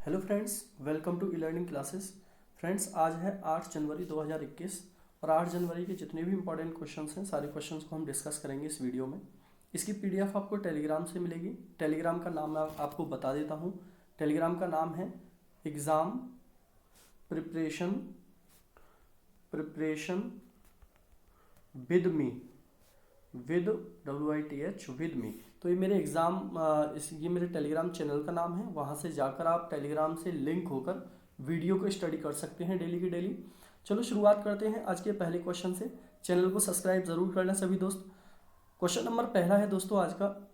Hello friends, welcome to e learning classes. Friends, आज है 8 जनवरी 2021 और 8 जनवरी के जितने भी इंपॉर्टेंट क्वेश्चंस हैं सारे क्वेश्चंस को हम डिस्कस करेंगे इस वीडियो में। इसकी पीडीएफ आपको टेलीग्राम से मिलेगी। टेलीग्राम का नाम मैं आपको बता देता हूँ। टेलीग्राम का नाम है exam preparation preparation with me, with WITH with me. तो ये मेरे ये मेरे टेलीग्राम चैनल का नाम है। वहाँ से जाकर आप टेलीग्राम से लिंक होकर वीडियो को स्टडी कर सकते हैं डेली की डेली। चलो शुरुआत करते हैं आज के पहले क्वेश्चन से। चैनल को सब्सक्राइब जरूर करना सभी दोस्त। क्वेश्चन नंबर पहला है दोस्तों आज का।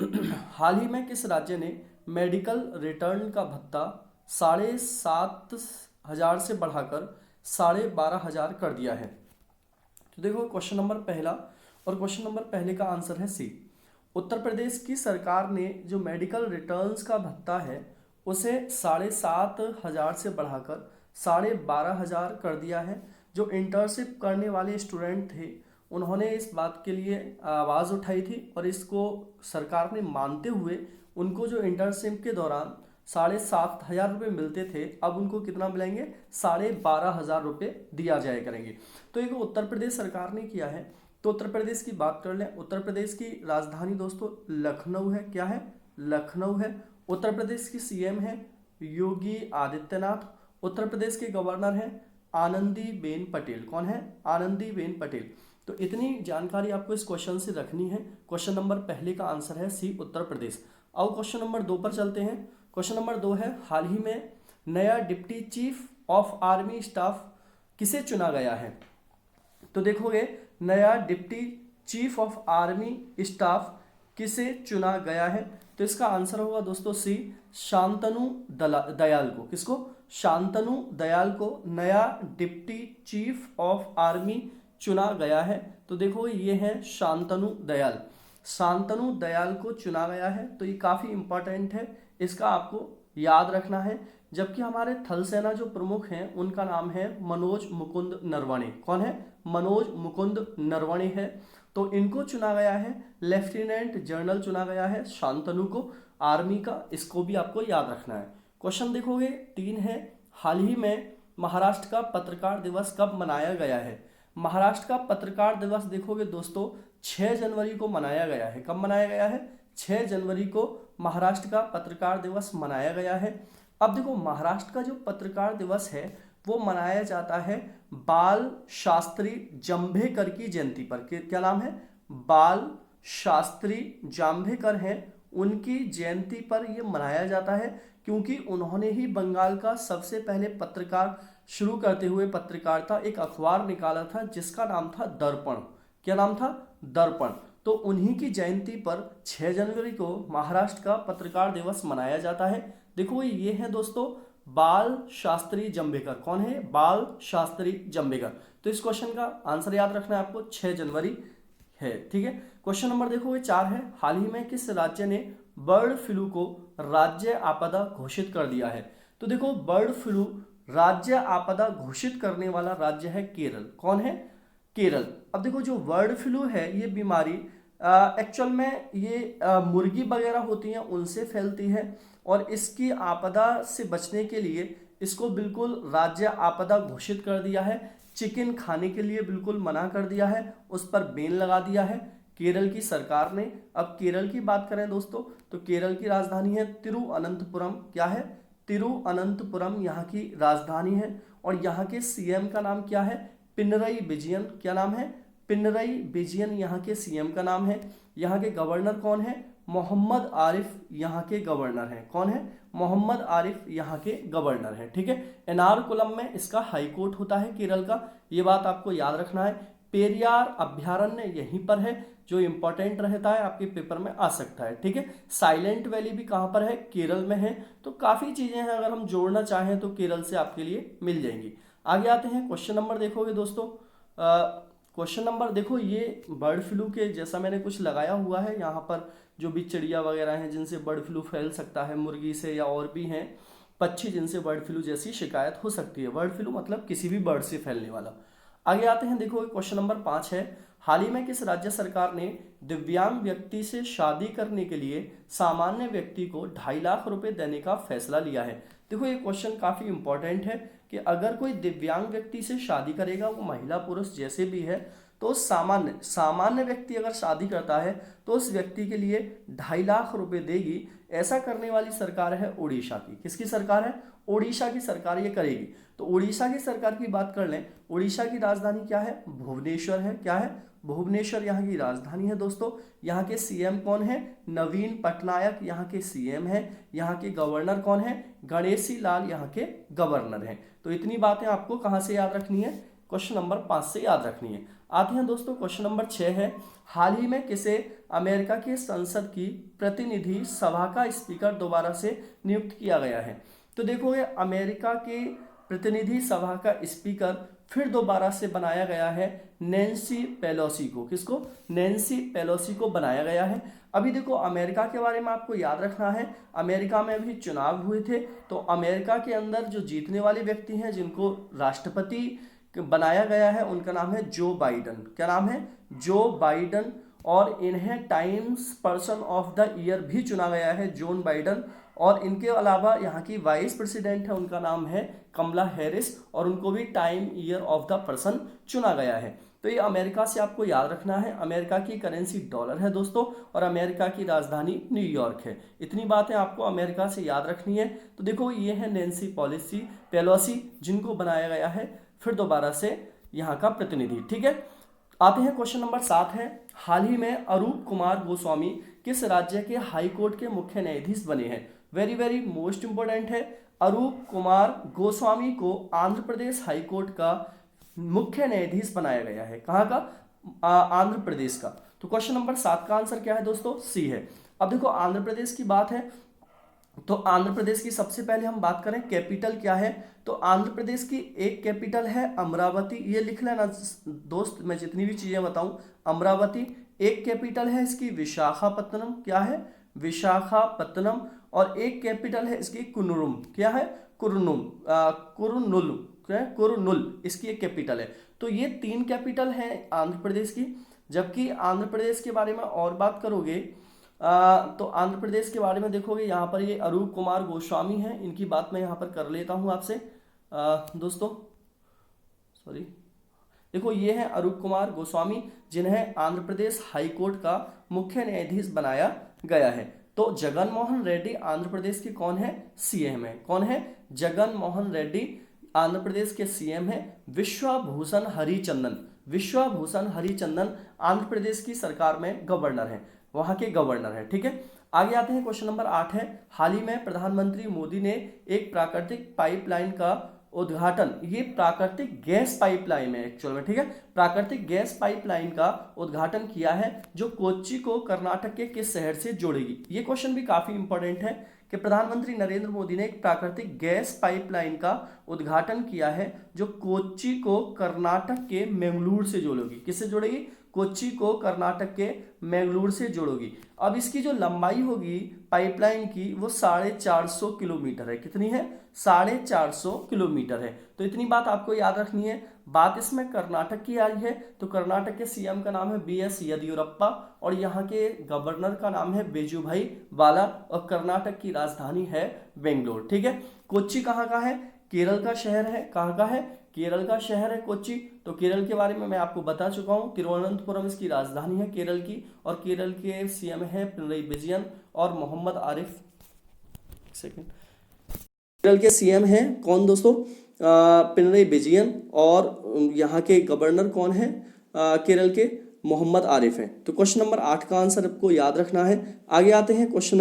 हाल ही में किस राज्य ने मेडिकल रिटर्न का भत्ता 7,500 से बढ़ाकर 12,500 कर दिया है? तो देखो क्वेश्चन नंबर पहला, और क्वेश्चन नंबर पहले का आंसर है सी। उत्तर प्रदेश की सरकार ने जो मेडिकल रिटर्न्स का भत्ता है उसे 7,500 से बढ़ाकर 12,500 कर दिया है। जो इंटर्नशिप करने वाले स्टूडेंट थे उन्होंने इस बात के लिए आवाज़ उठाई थी और इसको सरकार ने मानते हुए उनको जो इंटर्नशिप के दौरान 7,500 रुपये मिलते थे अब उनको कितना मिलेंगे? 12,500 रुपये दिया जाया करेंगे। तो एक उत्तर प्रदेश सरकार ने किया है। तो उत्तर प्रदेश की बात कर लें। उत्तर प्रदेश की राजधानी दोस्तों लखनऊ है। क्या है? लखनऊ है। उत्तर प्रदेश की सीएम है योगी आदित्यनाथ। उत्तर प्रदेश के गवर्नर हैं आनंदीबेन पटेल। कौन है? आनंदीबेन पटेल। तो इतनी जानकारी आपको इस क्वेश्चन से रखनी है। क्वेश्चन नंबर पहले का आंसर है सी, उत्तर प्रदेश। अब क्वेश्चन नंबर 2 पर चलते हैं। क्वेश्चन नंबर 2 है, हाल ही में नया deputy chief of army staff किसे चुना गया है? तो देखोगे नया deputy chief of army staff किसे चुना गया है? तो इसका आंसर होगा दोस्तों सी, शांतनु दयाल को। किसको? शांतनु दयाल को नया डिप्टी चीफ ऑफ आर्मी चुना गया है। तो देखो ये है शांतनु दयाल। शांतनु दयाल को चुना गया है। तो ये काफ़ी इंपॉर्टेंट है, इसका आपको याद रखना है। जबकि हमारे थल सेना जो प्रमुख हैं उनका नाम है मनोज मुकुंद नरवणे। कौन है? मनोज मुकुंद नरवणे है। तो इनको चुना गया है, लेफ्टिनेंट जनरल चुना गया है शांतनु को आर्मी का। इसको भी आपको याद रखना है। क्वेश्चन देखोगे 3 है, हाल ही में महाराष्ट्र का पत्रकार दिवस कब मनाया गया है? महाराष्ट्र का पत्रकार दिवस देखोगे दोस्तों 6 जनवरी को मनाया गया है। कब मनाया गया है? 6 जनवरी को महाराष्ट्र का पत्रकार दिवस मनाया गया है। अब देखो महाराष्ट्र का जो पत्रकार दिवस है वो मनाया जाता है बाल शास्त्री जांभेकर की जयंती पर। क्या नाम है? बाल शास्त्री जांभेकर हैं, उनकी जयंती पर ये मनाया जाता है क्योंकि उन्होंने ही बंगाल का सबसे पहले पत्रकार शुरू करते हुए पत्रकारिता एक अखबार निकाला था जिसका नाम था दर्पण। क्या नाम था? दर्पण। तो उन्हीं की जयंती पर 6 जनवरी को महाराष्ट्र का पत्रकार दिवस मनाया जाता है। देखो ये है दोस्तों बाल शास्त्री जांभेकर। कौन है? बाल शास्त्री जांभेकर। तो इस क्वेश्चन का आंसर याद रखना है आपको, 6 जनवरी है। ठीक है। क्वेश्चन नंबर देखो 4 है, हाल ही में किस राज्य ने बर्ड फ्लू को राज्य आपदा घोषित कर दिया है? तो देखो बर्ड फ्लू राज्य आपदा घोषित करने वाला राज्य है केरल। कौन है? केरल। अब देखो जो बर्ड फ्लू है ये बीमारी एक्चुअल में ये मुर्गी वगैरह होती हैं उनसे फैलती है और इसकी आपदा से बचने के लिए इसको बिल्कुल राज्य आपदा घोषित कर दिया है। चिकन खाने के लिए बिल्कुल मना कर दिया है, उस पर बैन लगा दिया है केरल की सरकार ने। अब केरल की बात करें दोस्तों तो केरल की राजधानी है तिरुअनंतपुरम। क्या है? तिरुअनंतपुरम यहाँ की राजधानी है और यहाँ के सीएम का नाम क्या है? पिनरई विजयन। क्या नाम है? पिनरई विजयन यहाँ के सीएम का नाम है। यहाँ के गवर्नर कौन है? मोहम्मद आरिफ यहाँ के गवर्नर हैं। कौन है? मोहम्मद आरिफ यहाँ के गवर्नर हैं। ठीक है। एर्नाकुलम में इसका हाई कोर्ट होता है केरल का, ये बात आपको याद रखना है। पेरियार अभ्यारण्य यहीं पर है जो इंपॉर्टेंट रहता है, आपके पेपर में आ सकता है। ठीक है। साइलेंट वैली भी कहाँ पर है? केरल में है। तो काफ़ी चीज़ें हैं, अगर हम जोड़ना चाहें तो केरल से आपके लिए मिल जाएंगी। आगे आते हैं। क्वेश्चन नंबर देखोगे दोस्तों, क्वेश्चन नंबर देखो ये बर्ड फ्लू के जैसा मैंने कुछ लगाया हुआ है यहाँ पर, जो भी चिड़िया वगैरह हैं जिनसे बर्ड फ्लू फैल सकता है, मुर्गी से या और भी हैं पक्षी जिनसे बर्ड फ्लू जैसी शिकायत हो सकती है। बर्ड फ्लू मतलब किसी भी बर्ड से फैलने वाला। आगे आते हैं। देखो क्वेश्चन नंबर 5 है, हाल ही में किस राज्य सरकार ने दिव्यांग व्यक्ति से शादी करने के लिए सामान्य व्यक्ति को 2.5 लाख रुपए देने का फैसला लिया है? देखो ये क्वेश्चन काफी इंपॉर्टेंट है कि अगर कोई दिव्यांग व्यक्ति से शादी करेगा, वो महिला पुरुष जैसे भी है, तो सामान्य सामान्य व्यक्ति अगर शादी करता है तो उस व्यक्ति के लिए 2.5 लाख रुपए देगी। ऐसा करने वाली सरकार है उड़ीसा की। किसकी सरकार है? उड़ीसा की सरकार ये करेगी। तो उड़ीसा की सरकार की बात कर लें, उड़ीसा की राजधानी क्या है? भुवनेश्वर है। क्या है? भुवनेश्वर यहाँ की राजधानी है दोस्तों। यहाँ के सीएम कौन है? नवीन पटनायक यहाँ के सीएम है। यहाँ के गवर्नर कौन है? गणेशी लाल यहाँ के गवर्नर हैं। तो इतनी बातें आपको कहाँ से याद रखनी है? क्वेश्चन नंबर 5 से याद रखनी है। आते हैं दोस्तों, क्वेश्चन नंबर 6 है, हाल ही में किसे अमेरिका के संसद की प्रतिनिधि सभा का स्पीकर दोबारा से नियुक्त किया गया है? तो देखोगे अमेरिका के प्रतिनिधि सभा का स्पीकर फिर दोबारा से बनाया गया है नैन्सी पेलोसी को। किसको? नैन्सी पेलोसी को बनाया गया है। अभी देखो अमेरिका के बारे में आपको याद रखना है, अमेरिका में अभी चुनाव हुए थे, तो अमेरिका के अंदर जो जीतने वाले व्यक्ति हैं जिनको राष्ट्रपति बनाया गया है उनका नाम है जो बाइडन। क्या नाम है? जो बाइडन। और इन्हें times person of the year भी चुना गया है, जोन बाइडन। और इनके अलावा यहाँ की वाइस प्रेसिडेंट है, उनका नाम है कमला हैरिस, और उनको भी time year of the person चुना गया है। तो ये अमेरिका से आपको याद रखना है। अमेरिका की करेंसी डॉलर है दोस्तों, और अमेरिका की राजधानी न्यूयॉर्क है। इतनी बातें आपको अमेरिका से याद रखनी है। तो देखो ये है नैन्सी पेलोसी, जिनको बनाया गया है फिर दोबारा से यहाँ का प्रतिनिधि। ठीक है, आते हैं क्वेश्चन नंबर 7 है, हाल ही में अरूप कुमार गोस्वामी किस राज्य के हाई कोर्ट के मुख्य न्यायाधीश बने हैं? वेरी वेरी मोस्ट इंपोर्टेंट है। अरूप कुमार गोस्वामी को आंध्र प्रदेश हाई कोर्ट का मुख्य न्यायाधीश बनाया गया है। कहाँ का? आंध्र प्रदेश का। तो क्वेश्चन नंबर 7 का आंसर क्या है दोस्तों? सी है। अब देखो आंध्र प्रदेश की बात है, तो आंध्र प्रदेश की सबसे पहले हम बात करें कैपिटल क्या है, तो आंध्र प्रदेश की एक कैपिटल है अमरावती। ये लिख लेना दोस्त, मैं जितनी भी चीजें बताऊं, अमरावती। एक कैपिटल है इसकी विशाखापत्तनम। क्या है? विशाखापत्तनम। और एक कैपिटल है इसकी कुर्नूल। क्या है? कुर्नूल। क्या है? कुर्नूल इसकी एक कैपिटल है। तो ये 3 कैपिटल है आंध्र प्रदेश की। जबकि आंध्र प्रदेश के बारे में और बात करोगे तो आंध्र प्रदेश के बारे में देखोगे, यहाँ पर ये अरूप कुमार गोस्वामी हैं, इनकी बात मैं यहाँ पर कर लेता हूँ आपसे दोस्तों। सॉरी, देखो ये है अरूप कुमार गोस्वामी, जिन्हें आंध्र प्रदेश हाई कोर्ट का मुख्य न्यायाधीश बनाया गया है। तो जगन मोहन रेड्डी आंध्र प्रदेश के कौन है? सीएम है। कौन है? जगन मोहन रेड्डी आंध्र प्रदेश के सीएम है। विश्वभूषण हरिचंदन आंध्र प्रदेश की सरकार में गवर्नर है, वहां के गवर्नर है। ठीक है, आगे आते हैं, क्वेश्चन नंबर 8 है, हाल ही में प्रधानमंत्री मोदी ने एक प्राकृतिक पाइपलाइन का उद्घाटन, ये प्राकृतिक गैस पाइपलाइन है एक्चुअल में। ठीक है, प्राकृतिक गैस पाइपलाइन का उद्घाटन किया है जो कोच्चि को कर्नाटक के किस शहर से जोड़ेगी? ये क्वेश्चन भी काफी इंपॉर्टेंट है कि प्रधानमंत्री नरेंद्र मोदी ने एक प्राकृतिक गैस पाइपलाइन का उद्घाटन किया है जो कोच्चि को कर्नाटक के मंगलूर से जोड़ेगी। किससे जोड़ेगी? कोच्चि को कर्नाटक के मंगलूर से जोड़ोगी। अब इसकी जो लंबाई होगी पाइपलाइन की वो 450 किलोमीटर है। कितनी है? 450 किलोमीटर है। तो इतनी बात आपको याद रखनी है। बात इसमें कर्नाटक की आ रही है, तो कर्नाटक के सीएम का नाम है BS येदियुरप्पा, और यहाँ के गवर्नर का नाम है बेजुभाई वाला, और कर्नाटक की राजधानी है बेंगलोर। ठीक है, कोच्चि कहाँ का है? केरल का शहर है। कहाँ का है? केरल का शहर है कोच्चि। तो केरल के बारे में मैं आपको बता चुका हूँ, तिरुवनंतपुरम इसकी राजधानी है केरल की, और केरल के सीएम है पिनरई विजयन और मोहम्मद आरिफ। सेकंड, केरल के सीएम है कौन दोस्तों? पिनरई विजयन, और यहाँ के गवर्नर कौन है केरल के? मोहम्मद आरिफ है। तो क्वेश्चन नंबर 8 का आंसर आपको याद रखना है। आगे आते हैं क्वेश्चन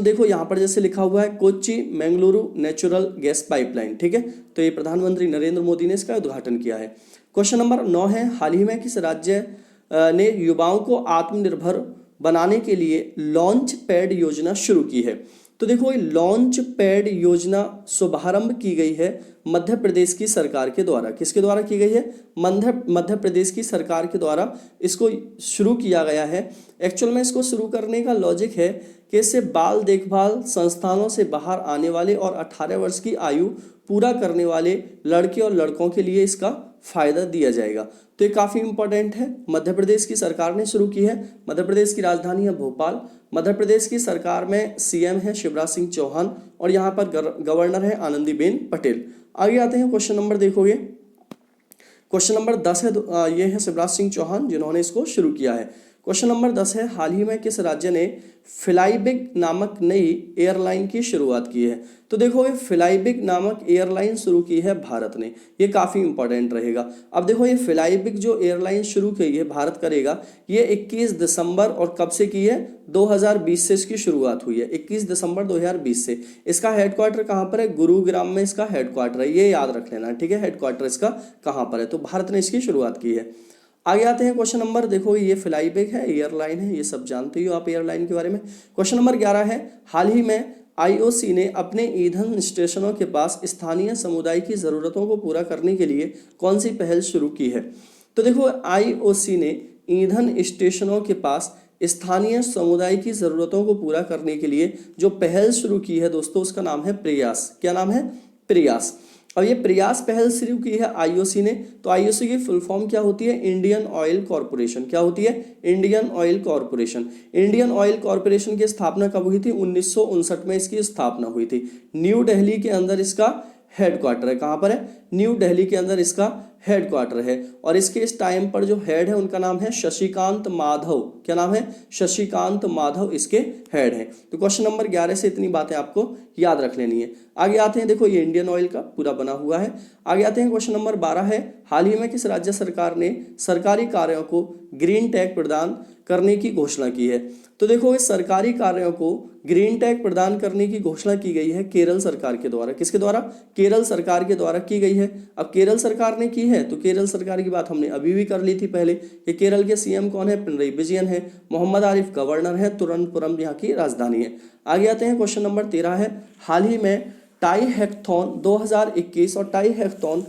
देखो यहाँ पर जैसे लिखा हुआ है Kochi Mangaluru natural gas pipeline. ठीक है, तो ये प्रधानमंत्री नरेंद्र मोदी ने इसका उद्घाटन किया है। क्वेश्चन नंबर 9 है, हाल ही में किस राज्य ने युवाओं को आत्मनिर्भर बनाने के लिए लॉन्च पैड योजना शुरू की है? तो देखो ये लॉन्च पैड योजना शुभारंभ की गई है मध्य प्रदेश की सरकार के द्वारा। किसके द्वारा की गई है? मध्य प्रदेश की सरकार के द्वारा इसको शुरू किया गया है। एक्चुअल में इसको शुरू करने का लॉजिक है कि इससे बाल देखभाल संस्थानों से बाहर आने वाले और 18 वर्ष की आयु पूरा करने वाले लड़के और लड़कों के लिए इसका फायदा दिया जाएगा। तो ये काफ़ी इंपॉर्टेंट है। मध्य प्रदेश की सरकार ने शुरू की है। मध्य प्रदेश की राजधानी है भोपाल। मध्य प्रदेश की सरकार में सीएम है शिवराज सिंह चौहान और यहाँ पर गवर्नर है आनंदीबेन पटेल। आगे आते हैं, क्वेश्चन नंबर देखोगे, क्वेश्चन नंबर 10 है, ये है शिवराज सिंह चौहान जिन्होंने इसको शुरू किया है। क्वेश्चन नंबर 10 है, हाल ही में किस राज्य ने फ्लाईबिग नामक नई एयरलाइन की शुरुआत की है? तो देखो ये फ्लाईबिग नामक एयरलाइन शुरू की है भारत ने, ये काफ़ी इंपॉर्टेंट रहेगा। अब देखो ये फ्लाईबिग जो एयरलाइन शुरू की है भारत करेगा, ये 21 दिसंबर और कब से की है? 2020 से इसकी शुरुआत हुई है, 21 दिसंबर 2020 से। इसका हेडक्वार्टर कहाँ पर है? गुरुग्राम में इसका हेडक्वार्टर है, ये याद रख लेना, ठीक है, हेडक्वार्टर इसका कहाँ पर है। तो भारत ने इसकी शुरुआत की है। आगे आते हैं, क्वेश्चन नंबर देखो, ये फ्लाईबिग है, एयरलाइन है, ये सब जानते हो आप एयरलाइन के बारे में। क्वेश्चन नंबर 11 है, हाल ही में आईओसी ने अपने ईंधन स्टेशनों के पास स्थानीय समुदाय की ज़रूरतों को पूरा करने के लिए कौन सी पहल शुरू की है? तो देखो आईओसी ने ईंधन स्टेशनों के पास स्थानीय समुदाय की ज़रूरतों को पूरा करने के लिए जो पहल शुरू की है दोस्तों, उसका नाम है प्रयास। क्या नाम है? प्रयास। और ये प्रयास पहल शुरू की है आईओसी ने। तो आईओसी की फुल फॉर्म क्या होती है? Indian oil corporation. क्या होती है? Indian oil corporation. Indian oil corporation की स्थापना कब हुई थी? 1959 में इसकी स्थापना हुई थी। न्यू दिल्ली के अंदर इसका हेडक्वार्टर है। कहाँ पर है? न्यू दिल्ली के अंदर इसका हेडक्वार्टर है। और इसके इस टाइम पर जो हेड है उनका नाम है शशिकांत माधव। क्या नाम है? शशिकांत माधव इसके हेड हैं। तो क्वेश्चन नंबर 11 से इतनी बातें आपको याद रख लेनी है। आगे आते हैं, देखो ये इंडियन ऑयल का पूरा बना हुआ है। आगे आते हैं, क्वेश्चन नंबर 12 है, हाल ही में किस राज्य सरकार ने सरकारी कार्यों को ग्रीन टैग प्रदान करने की घोषणा की है? तो देखो इस सरकारी कार्यों को ग्रीन टैग प्रदान करने की घोषणा की गई है केरल सरकार के द्वारा। किसके द्वारा? केरल सरकार के द्वारा की गई है। अब केरल सरकार ने की है तो केरल सरकार की बात हमने अभी भी कर ली थी पहले कि केरल के सीएम कौन है? पिनरई विजयन है। मोहम्मद आरिफ गवर्नर है। तिरुवनंतपुरम यहाँ की राजधानी है। आगे आते हैं, क्वेश्चन नंबर 13 है, हाल ही में टाई हैकाथॉन 2021 और टाई हैकाथॉन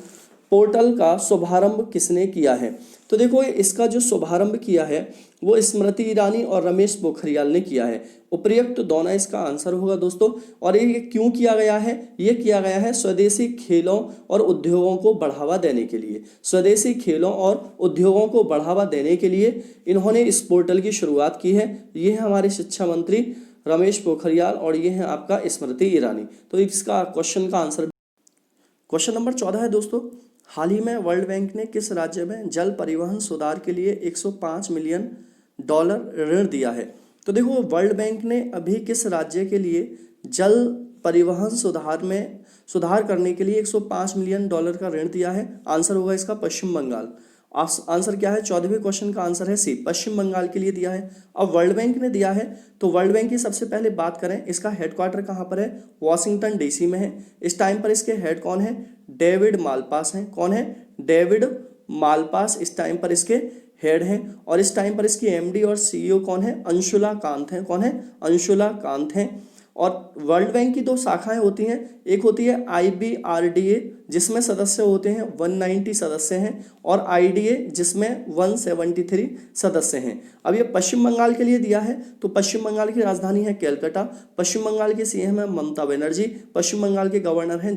पोर्टल का शुभारंभ किसने किया है? तो देखो इसका जो शुभारंभ किया है वो स्मृति ईरानी और रमेश पोखरियाल ने किया है। उपर्युक्त दोनों इसका आंसर होगा दोस्तों। और ये क्यों किया गया है? ये किया गया है स्वदेशी खेलों और उद्योगों को बढ़ावा देने के लिए। स्वदेशी खेलों और उद्योगों को बढ़ावा देने के लिए इन्होंने इस पोर्टल की शुरुआत की है। ये है हमारे शिक्षा मंत्री रमेश पोखरियाल और ये है आपका स्मृति ईरानी। तो इसका क्वेश्चन का आंसर, क्वेश्चन नंबर 14 है दोस्तों, हाल ही में वर्ल्ड बैंक ने किस राज्य में जल परिवहन सुधार के लिए 105 मिलियन डॉलर ऋण दिया है? तो देखो वर्ल्ड बैंक ने अभी किस राज्य के लिए जल परिवहन सुधार करने के लिए 105 मिलियन डॉलर का ऋण दिया है? आंसर होगा इसका पश्चिम बंगाल। आंसर क्या है? 14वें क्वेश्चन का आंसर है सी, पश्चिम बंगाल के लिए दिया है। अब वर्ल्ड बैंक ने दिया है तो वर्ल्ड बैंक की सबसे पहले बात करें, इसका हेडक्वार्टर कहाँ पर है? वॉशिंगटन डीसी में है। इस टाइम पर इसके हेड कौन है? डेविड मालपास हैं। कौन है? डेविड मालपास इस टाइम पर इसके हेड हैं। और इस टाइम पर इसकी एमडी और सीईओ कौन है? अंशुला कांत हैं। कौन है? अंशुला कांत हैं। और वर्ल्ड बैंक की दो शाखाएं होती हैं, एक होती है IBRDA जिसमें सदस्य होते हैं 190 सदस्य हैं, और IDA जिसमें 173 सदस्य हैं। अब ये पश्चिम बंगाल के लिए दिया है तो पश्चिम बंगाल की राजधानी है कैलकाटा। पश्चिम बंगाल के सीएम है ममता बनर्जी। पश्चिम बंगाल के गवर्नर हैं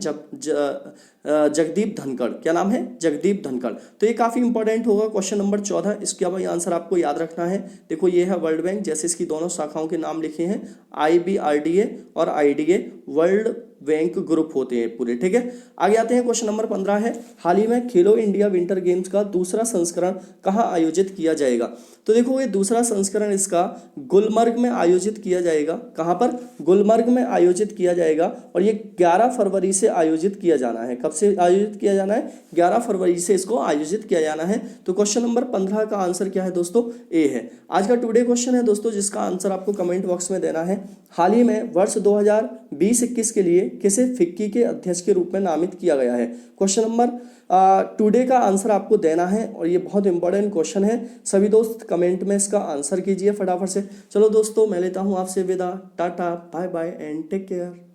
जगदीप धनखड़। क्या नाम है? जगदीप धनखड़। तो ये काफ़ी इंपॉर्टेंट होगा क्वेश्चन नंबर 14। इसके अब आंसर आपको याद रखना है। देखो ये है वर्ल्ड बैंक, जैसे इसकी दोनों शाखाओं के नाम लिखे हैं IBRDA और IDA, वर्ल्ड बैंक ग्रुप होते हैं पूरे, ठीक है। आगे आते हैं, क्वेश्चन नंबर 15 है, हाल ही में खेलो इंडिया विंटर गेम्स का दूसरा संस्करण कहाँ आयोजित किया जाएगा? तो देखो ये दूसरा संस्करण इसका गुलमर्ग में आयोजित किया जाएगा। कहाँ पर? गुलमर्ग में आयोजित किया जाएगा। और ये 11 फरवरी से आयोजित किया जाना है। कब से आयोजित किया जाना है? 11 फरवरी से इसको आयोजित किया जाना है। तो क्वेश्चन नंबर 15 का आंसर क्या है दोस्तों? ए है। आज का टुडे क्वेश्चन है दोस्तों, जिसका आंसर आपको कमेंट बॉक्स में देना है। हाल ही में वर्ष 2020-21 के लिए किसे फिक्की के अध्यक्ष के रूप में नामित किया गया है? क्वेश्चन नंबर टुडे का आंसर आपको देना है और ये बहुत इंपॉर्टेंट क्वेश्चन है। सभी दोस्त कमेंट में इसका आंसर कीजिए फटाफट से। चलो दोस्तों, मैं लेता हूँ आपसे विदा। Tata, bye bye and take care.